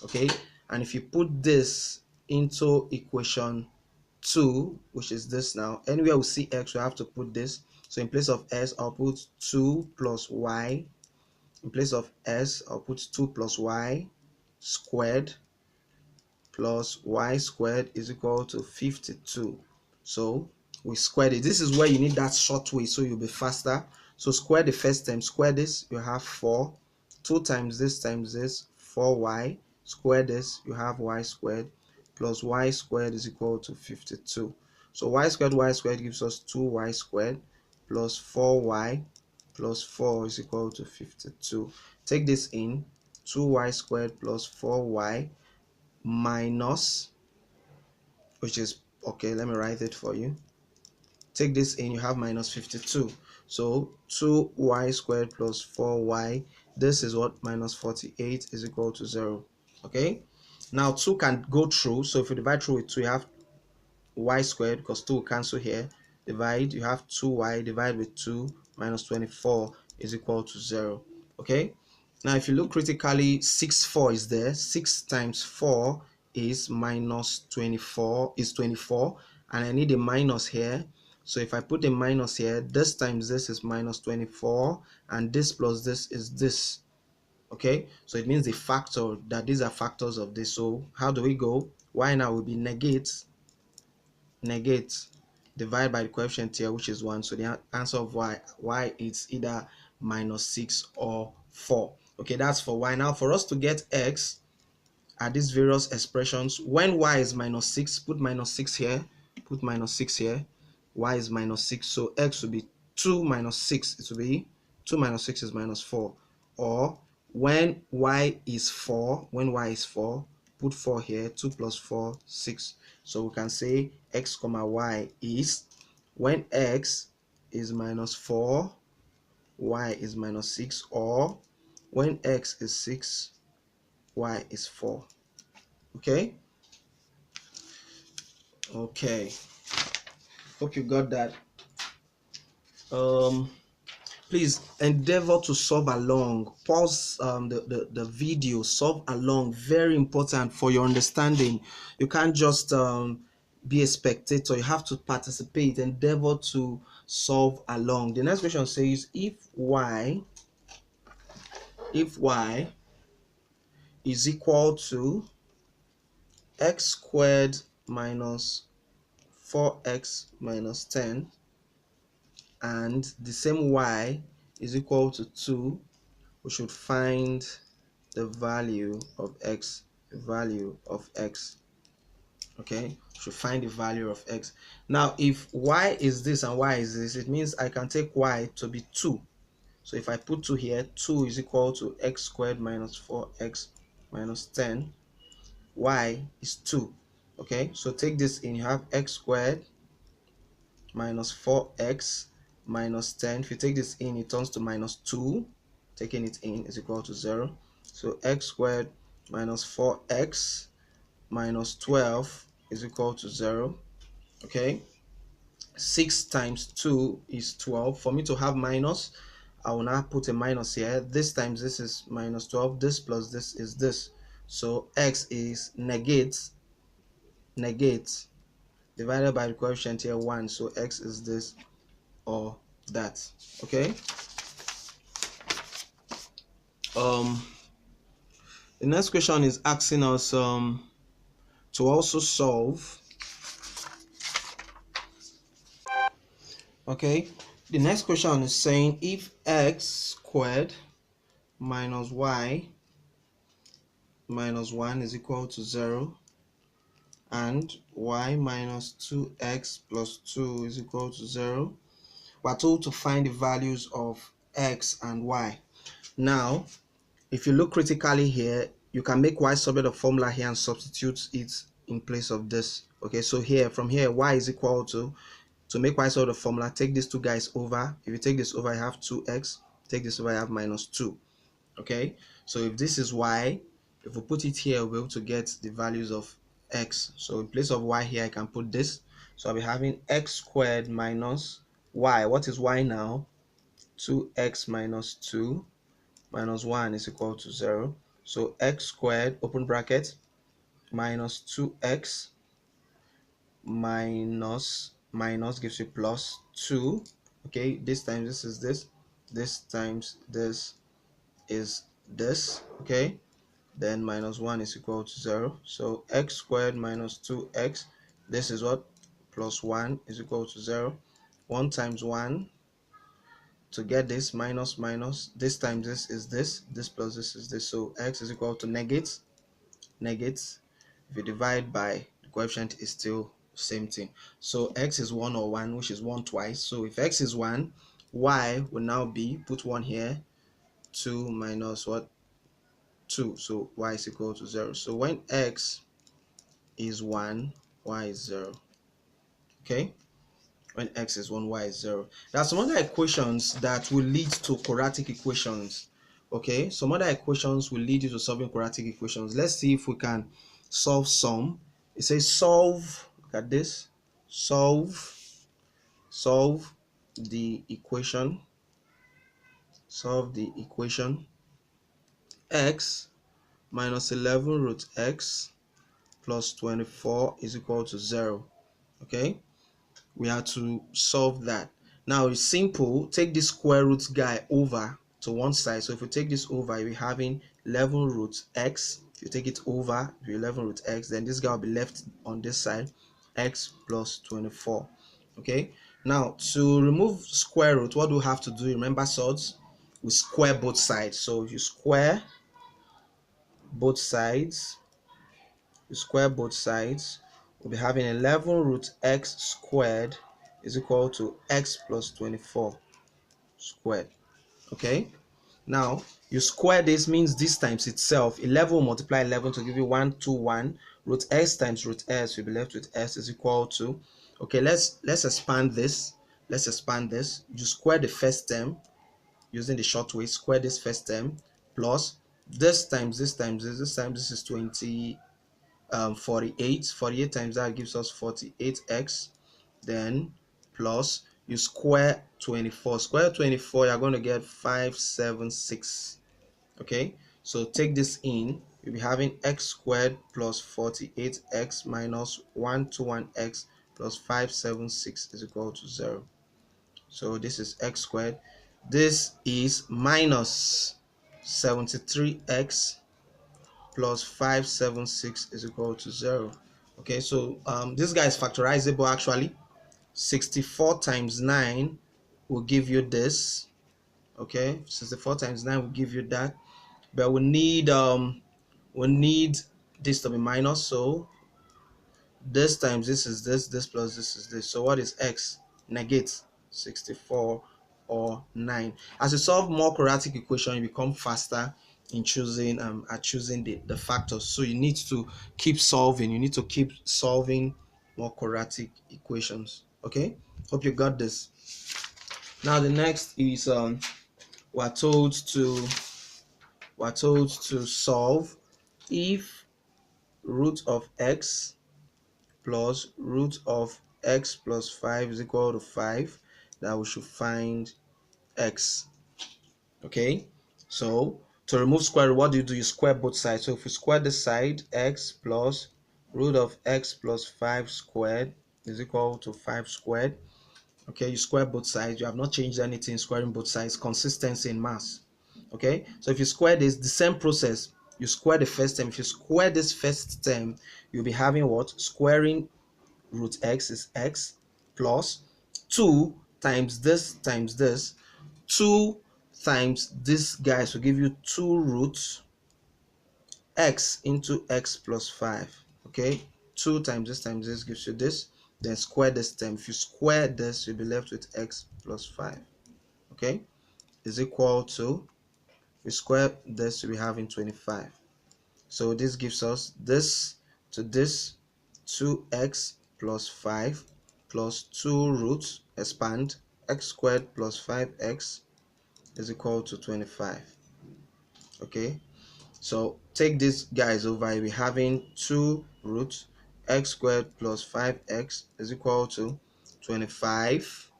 Okay, And if you put this into equation 2, which is this now, anywhere we see x, we have to put this. So in place of s, I'll put 2 plus y. In place of s, I'll put 2 plus y squared plus y squared is equal to 52. So we squared it. This is where you need that short way so you'll be faster. So square the first term, square this, you have 4. 2 times this, 4y. Square this, you have y squared plus y squared is equal to 52. So y squared gives us 2y squared plus 4y plus 4 is equal to 52. Take this in, 2y squared plus 4y minus, which is, okay, let me write it for you. Take this in, you have minus 52. So 2y squared plus 4y, this is what, minus 48 is equal to 0. Okay, now 2 can go through, so if you divide through with 2, you have y squared, because 2 will cancel here. Divide, you have 2y, divide with 2, minus 24 is equal to 0. Okay, now if you look critically, 4 is there. 6 times 4 is minus 24, is 24, and I need a minus here. So if I put a minus here, this times this is minus 24, and this plus this is this. Okay, so it means the factor, that these are factors of this. So how do we go? Y now will be negate, divide by the coefficient here, which is 1. So the answer of y is either minus 6 or 4. Okay, that's for y. Now for us to get x at these various expressions, when y is minus 6, put minus 6 here, put minus 6 here. Y is minus 6, so x will be 2 minus 6. It will be 2 minus 6 is minus 4. Or when y is 4, put 4 here. 2 plus 4, 6. So we can say x comma y is, when x is minus 4, y is minus 6, or when x is 6, y is 4. Okay, hope you got that. Please endeavor to solve along. Pause the video, solve along. Very important for your understanding. You can't just be a spectator. You have to participate. Endeavor to solve along. The next question says, if y is equal to x squared minus 4x minus 10, and the same y is equal to 2, we should find the value of x. Okay, we should find the value of x. Now if y is this and y is this, it means I can take y to be 2. So if I put 2 here, 2 is equal to x squared minus 4x minus 10. Y is 2. Okay, so take this in, you have x squared minus 4x minus 10. If you take this in, it turns to minus 2. Taking it in is equal to 0. So x squared minus 4x minus 12 is equal to 0. Okay, 6 times 2 is 12. For me to have minus, I will now put a minus here. This times this is minus 12. This plus this is this. So x is negate divided by the coefficient here 1. So x is this or that. Okay, the next question is asking us to also solve. Okay, the next question is saying if x squared minus y minus 1 is equal to 0, and y minus 2x plus 2 is equal to 0, we're told to find the values of x and y. Now if you look critically here, you can make y subject of formula here and substitute it in place of this. Okay, so here, from here, y is equal to make y subject of formula, take these two guys over. If you take this over, you have 2x. Take this over, you have minus 2. Okay, so if this is y, if we put it here, we'll be able to get the values of x. So in place of y here, I can put this. So I'll be having x squared minus y. What is y now? 2x minus 2 minus 1 is equal to 0. So x squared, open bracket, minus 2x minus gives you plus 2. Okay, this times this is this times this is this. Okay, then minus 1 is equal to 0. So x squared minus 2x, this is what, plus 1 is equal to 0. 1 times 1 to get this, minus minus, this times this is this plus this is this. So x is equal to negate. If you divide by, the coefficient is still same thing. So x is 1 or 1, which is 1 twice. So if x is 1, y will now be, put 1 here, 2 minus what, 2. So y is equal to 0. So when x is 1, y is 0. Okay, when x is 1, y is 0. There are some other equations that will lead to quadratic equations. Okay, some other equations will lead you to solving quadratic equations. Let's see if we can solve some. It says solve, look at this, solve the equation, solve the equation x minus 11 root x plus 24 is equal to 0. Okay, we have to solve that. Now it's simple. Take this square root guy over to one side. So if you take this over, you'll be having 11 root x. If you take it over, you 11 root x, then this guy will be left on this side, x plus 24. Okay, now to remove square root, what do we have to do? Remember sorts, we square both sides. So if you square both sides, we'll be having 11 root x squared is equal to x plus 24 squared. Okay, now you square this, means this times itself. 11 will multiply 11 to give you 121. Root x times root s, will be left with s is equal to, okay, let's expand this. You square the first term using the short way. Square this first term plus this times this times this is 20, 48 times that gives us 48x, then plus you square 24. Square 24, you're going to get 576. Okay, so take this in, you'll be having x squared plus 48x minus 121x plus 576 is equal to 0. So this is x squared, this is minus 73x plus 576 is equal to 0. Okay, so this guy is factorizable actually. 64 times 9 will give you this. Okay, 64 times 9 will give you that, but we need this to be minus. So this times this is this plus this is this. So what is x? Negate 64 or 9. As you solve more quadratic equation, you become faster in choosing choosing the factors. So you need to keep solving. You need to keep solving more quadratic equations. Okay, hope you got this. Now the next is we're told to solve if root of x plus root of x plus 5 is equal to 5, that we should find x. Okay, so to remove square root, what do? You square both sides. So if you square this side, x plus root of x plus 5 squared is equal to 5 squared. Okay, you square both sides. You have not changed anything squaring both sides. Consistency in mass. Okay, so if you square this, the same process, you square the first term. If you square this first term, you'll be having what? Squaring root x is x plus 2 times this 2 times this, guys, will give you 2 root x into x plus 5. Okay, 2 times this gives you this, then square this term. If you square this, you'll be left with x plus 5. Okay, is equal to, we square this, we have in 25. So this gives us this to this, 2x plus 5 plus 2 roots, expand, x squared plus 5x is equal to 25. Okay, so take these guys over, we're having 2 roots x squared plus 5x is equal to 25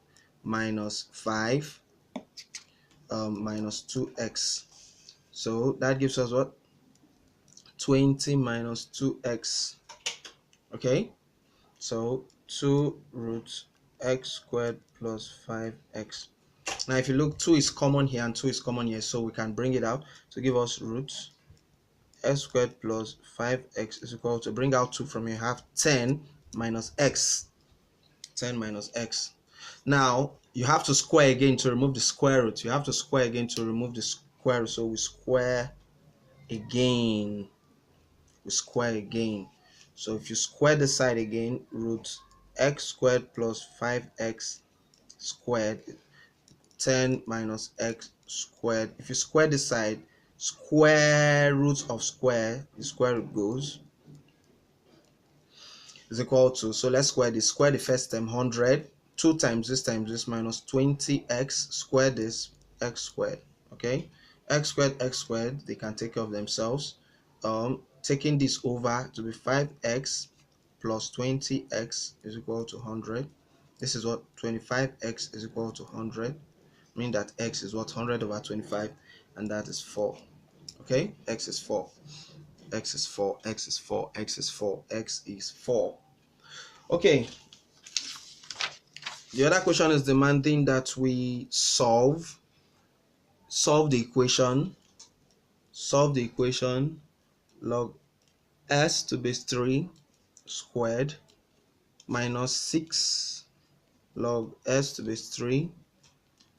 minus 5 minus 2x. So that gives us what? 20 minus 2x. Okay, so 2 root x squared plus 5x. Now if you look, 2 is common here and 2 is common here, so we can bring it out to give us root x squared plus 5x is equal to, bring out 2 from here, have 10 minus x. 10 minus x. Now you have to square again to remove the square root. You have to square again to remove the square root. So we square again. We square again. So if you square the side again, root x squared plus 5x squared, 10 minus x squared. If you square the side, square root of square, the square root goes, is equal to, so let's square the first term, 100, 2 times this minus 20x, square this, x squared. Okay, x squared, they can take care of themselves. Taking this over to be 5x plus 20x is equal to 100. This is what 25x is equal to 100, meaning that x is what 100 over 25, and that is 4. Okay, x is 4, x is 4, x is 4, x is 4, x is 4. Okay, the other question is demanding that we solve the equation log s to base 3 squared minus 6 log s to base 3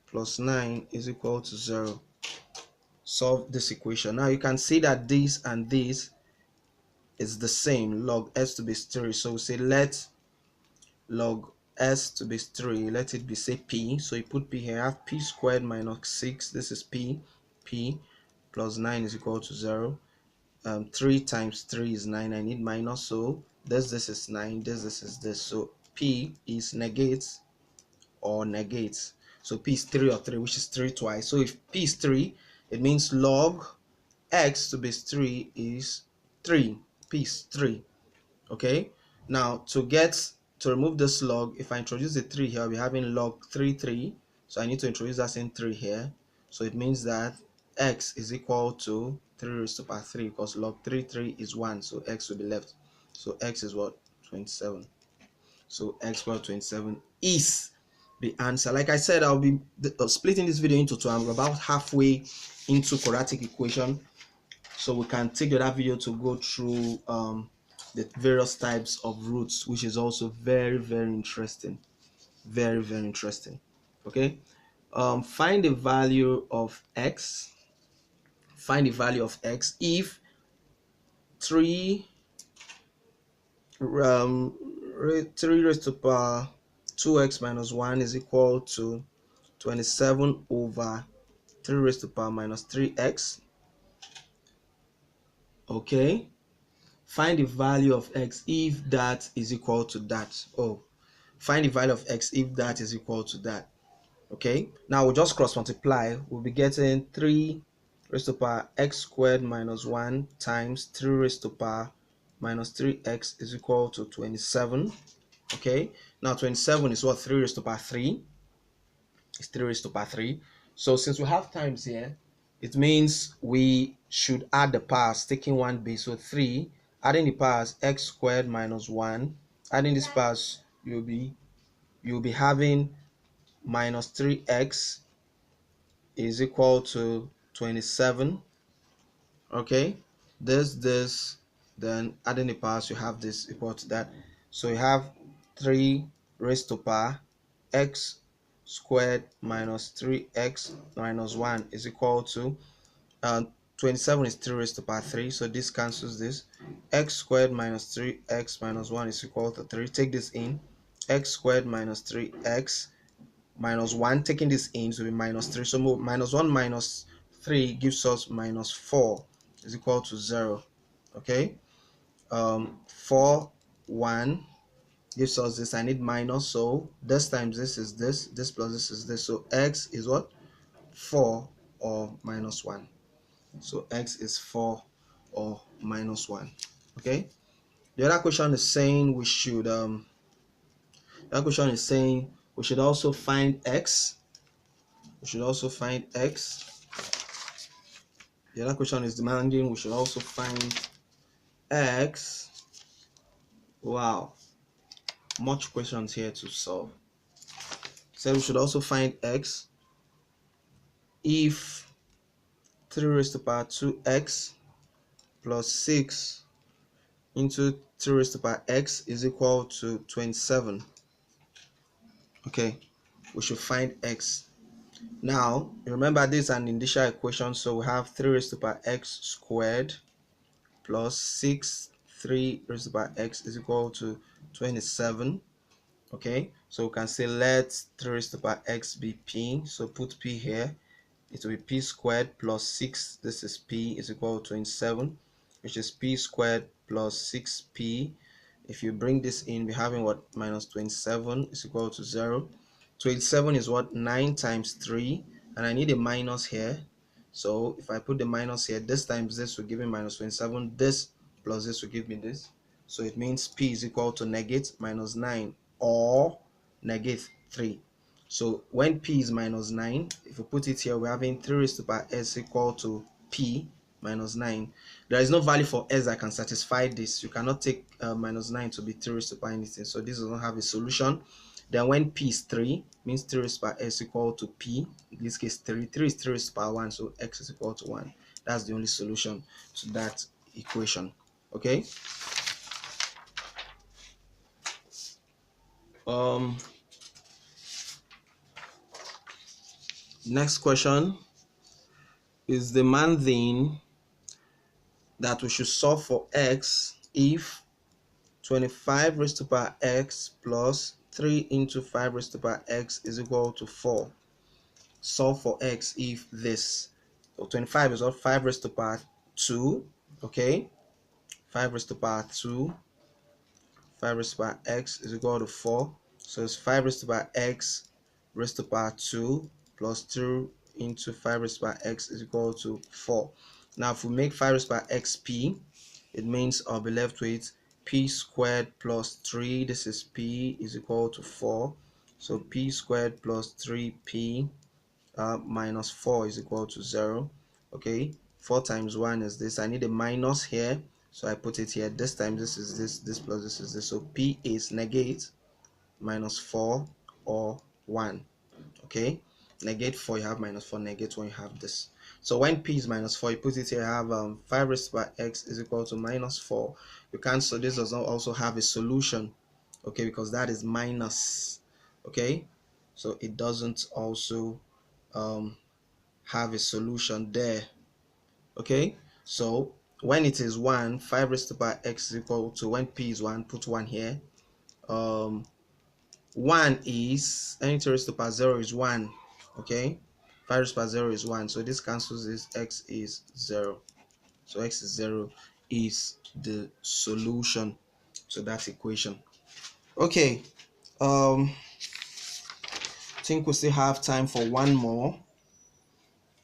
plus 9 is equal to 0. Solve this equation. Now you can see that this and this is the same, log s to base 3. So we say let log s to base 3, let it be, say, p. So you put p here, have p squared minus 6, this is p plus 9 is equal to 0. 3 times 3 is 9, I need minus, so this is 9, this is this, so p is negates or negates. So p is 3 or 3, which is 3 twice. So if p is 3, it means log x to base 3 is 3. P is 3. Okay, now to remove this log, if I introduce the 3 here, I'll be having log 3, so I need to introduce that same 3 here. So it means that x is equal to 3 raised to power 3, because log 3 is 1, so x will be left. So x is what? 27. So x equal 27 is the answer. Like I said, I'll be splitting this video into two. I'm about halfway into quadratic equation, so we can take that video to go through the various types of roots, which is also very interesting, very interesting. Okay, find the value of x. Find the value of x if 3 raised to power 2x minus 1 is equal to 27 over 3 raised to power minus 3x. Okay, find the value of x if that is equal to that. Find the value of x if that is equal to that. Okay, now we'll just cross multiply. We'll be getting 3 raised to power x squared minus 1 times 3 raised to power minus 3x is equal to 27. Okay, now 27 is what? 3 raised to power 3. It's 3 raised to power 3. So since we have times here, it means we should add the powers, taking one base. So 3, adding the powers, x squared minus 1. Adding these powers, you'll be having minus 3x is equal to 27. Okay, this, then adding the powers, you have this equal to that. So you have 3 raised to power x squared minus 3x minus 1 is equal to 27 is 3 raised to power 3, so this cancels this. X squared minus 3x minus 1 is equal to 3. Take this in, x squared minus 3x minus 1, taking this in, to be minus 3. So minus 1 minus 3 gives us minus 4 is equal to 0. Okay, 4 1 gives us this. I need minus, so this times this is this plus this is this. So x is what? 4 or minus 1. So x is 4 or minus 1. Okay, the other question is saying we should also find x. The other question is demanding we should also find x, wow, much questions here to solve. So we should also find x if 3 raised to the power 2x plus 6 into 3 raised to the power x is equal to 27. Okay, we should find x. Now remember, this is an initial equation, so we have 3 raised to the power x squared plus 6 3 raised to the power x is equal to 27. Okay, so we can say let 3 raised to the power x be p, so put p here. It will be p squared plus 6, this is p, is equal to 27, which is p squared plus 6p. If you bring this in, we're having what? Minus 27 is equal to 0. 27 is what? 9 times 3, and I need a minus here. So if I put the minus here, this times this will give me minus 27, this plus this will give me this. So it means p is equal to negate minus 9 or negate 3. So when p is minus 9, if we put it here, we're having 3 raised to the power s equal to p minus 9. There is no value for s that can satisfy this. You cannot take minus 9 to be 3 raised to the power anything. So this does not have a solution. Then when p is 3, means 3 raised to the power s equal to p. In this case, 3. 3 is 3 raised to the power 1, so x is equal to 1. That's the only solution to that equation. Okay. Next question is demanding that we should solve for x if 25 raised to the power x plus 3 into 5 raised to the power x is equal to 4. Solve for x if this. So 25 is what? 5 raised to the power 2. Okay, 5 raised to the power 2. 5 raised to the power x is equal to 4. So it's 5 raised to the power x raised to the power 2 plus 2 into 5 raised to the power x is equal to 4. Now if we make 5 raised to the power x p, it means I'll be left with p squared plus 3, this is p, is equal to 4. So p squared plus 3p minus 4 is equal to 0. Okay, 4 times 1 is this. I need a minus here, so I put it here. This time this is this plus this is this. So p is negate minus 4 or 1. Okay, negate 4, you have minus 4, negate 1, you have this. So when p is minus 4, you put it here, you have 5 raised to the power x is equal to minus 4. You can't, so this does not also have a solution, okay, because that is minus. Okay, so it doesn't also have a solution there. Okay, so when it is 1, 5 raised to the power x is equal to, when p is 1, put 1 here. 1 is, anything raised to the power 0 is 1. Okay, 5 raised to the power 0 is 1, so this cancels this, x is 0. So x is 0 is the solution to that equation. Okay, I think we still have time for one more.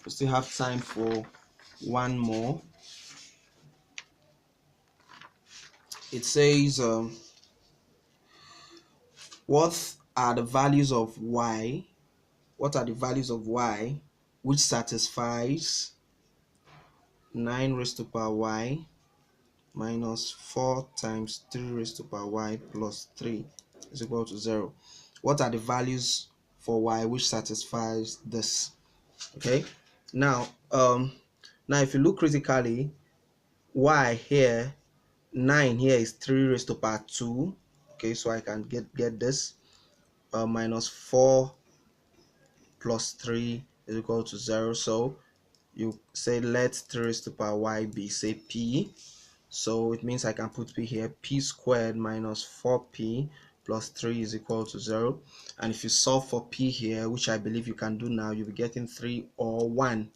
We still have time for one more. It says what are the values of y? What are the values of y which satisfies 9 raised to the power y minus 4 times 3 raised to the power y plus 3 is equal to 0? What are the values for y which satisfies this? Okay, now if you look critically, y here, 9 here is 3 raised to the power 2. Okay, so I can get this minus 4 plus 3 is equal to 0. So you say let 3 raised to the power y be, say p. So it means I can put p here. P squared minus 4p plus 3 is equal to 0. And if you solve for p here, which I believe you can do now, you'll be getting 3 or 1.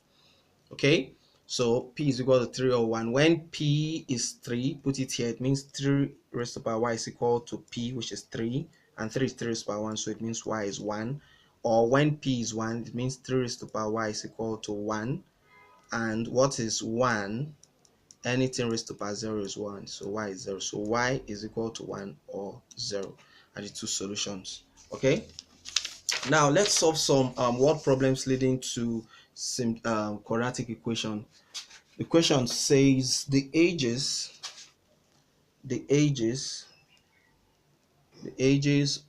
Okay, so p is equal to 3 or 1. When p is 3, put it here. It means 3 raised to the power y is equal to p, which is 3. And 3 is 3 raised to the power 1, so it means y is 1. Or when p is 1, it means 3 raised to the power y is equal to 1. And what is 1? Anything raised to the power 0 is 1, so y is 0. So y is equal to 1 or 0 are the two solutions. Okay, now let's solve some word problems leading to quadratic equation. The question says the ages the ages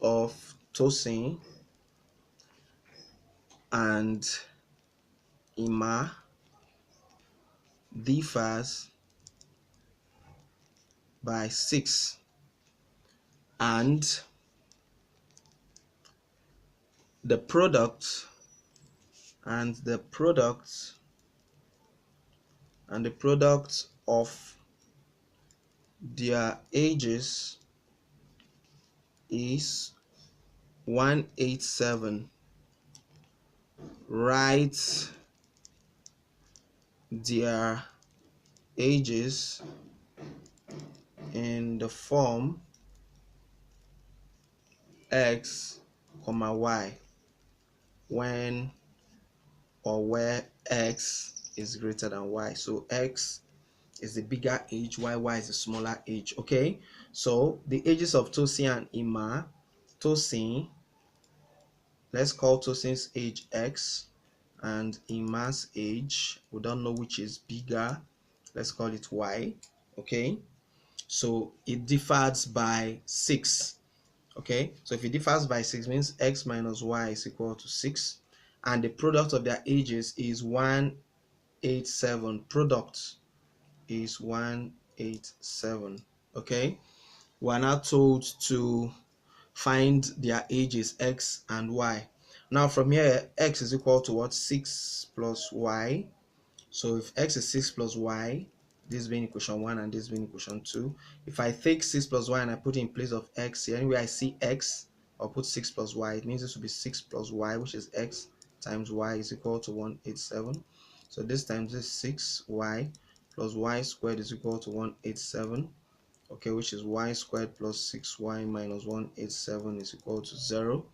of Tosin and Ima differs by 6, and the product and the product of their ages is 187. Write their ages in the form x, y when or where x is greater than y. So x is the bigger age, y is the smaller age. Okay, so the ages of Tosin and Ima. Tosin, let's call Tosin's age x, and Ima's age, we don't know which is bigger, let's call it y. Okay, so it differs by 6. Okay, so if it differs by 6 means x minus y is equal to 6, and the product of their ages is 187. Product is 187. Okay, we're now told to find their ages x and y. Now from here, x is equal to what? 6 plus y. So if x is 6 plus y, this being equation 1 and this being equation 2, if I take 6 plus y and I put it in place of x here, anywhere I see x, I'll put 6 plus y. It means this will be 6 plus y, which is x times y is equal to 187. So this times this 6y plus y squared is equal to 187. Okay, which is y squared plus 6y minus 187 is equal to 0.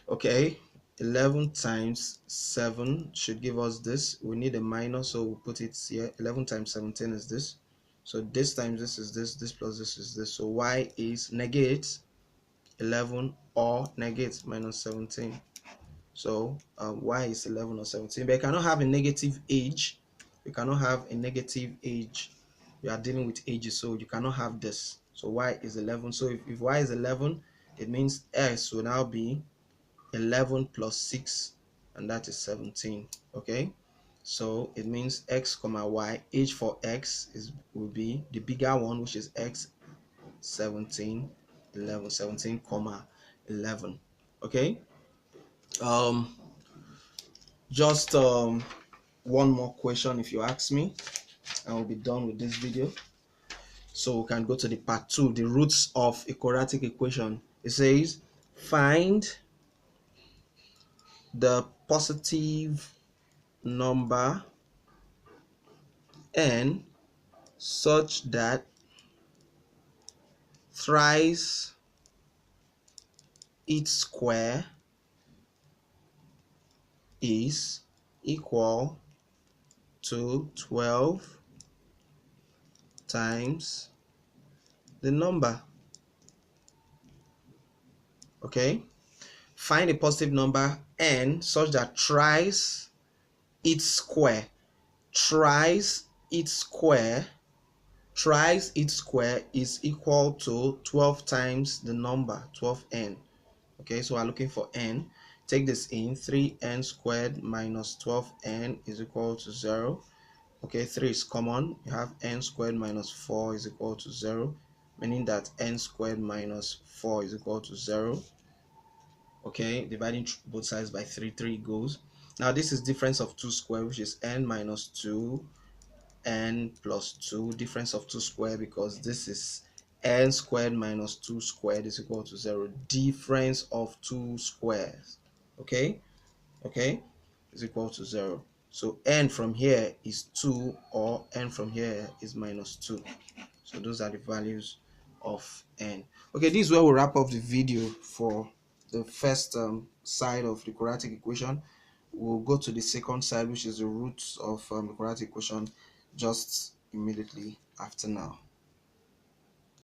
Okay, 11 times 7 should give us this. We need a minus, so we'll put it here. 11 times 17 is this. So this times this is this plus this is this. So y is negate 11 or negate minus 17. So y is 11 or 17. But you cannot have a negative age. You cannot have a negative age. We are dealing with ages, so you cannot have this. So y is 11. So if y is 11, it means s will now be 11 plus 6, and that is 17. Okay, so it means x comma y, age for x will be the bigger one, which is x 17 11 17 comma 11. Okay, um just one more question if you ask me, and we'll be done with this video. So we can go to the part 2, the roots of a quadratic equation. It says find the positive number n such that thrice its square is equal to 12 times the number. Okay, find a positive number n such that thrice its square is equal to 12 times the number 12n. Okay, so we're looking for n. Take this in, 3n squared minus 12n is equal to 0. Okay, 3 is common. You have n squared minus 4 is equal to 0, meaning that n squared minus 4 is equal to 0. Okay, dividing both sides by 3, 3 goes. Now this is difference of 2 squared, which is n minus 2, n plus 2, difference of 2 squared, because this is n squared minus 2 squared is equal to 0. Difference of 2 squares. Okay, is equal to 0. So n from here is 2, or n from here is minus 2. So those are the values of n. Okay, this is where we wrap up the video for the first side of the quadratic equation. We'll go to the second side, which is the roots of the quadratic equation, just immediately after now.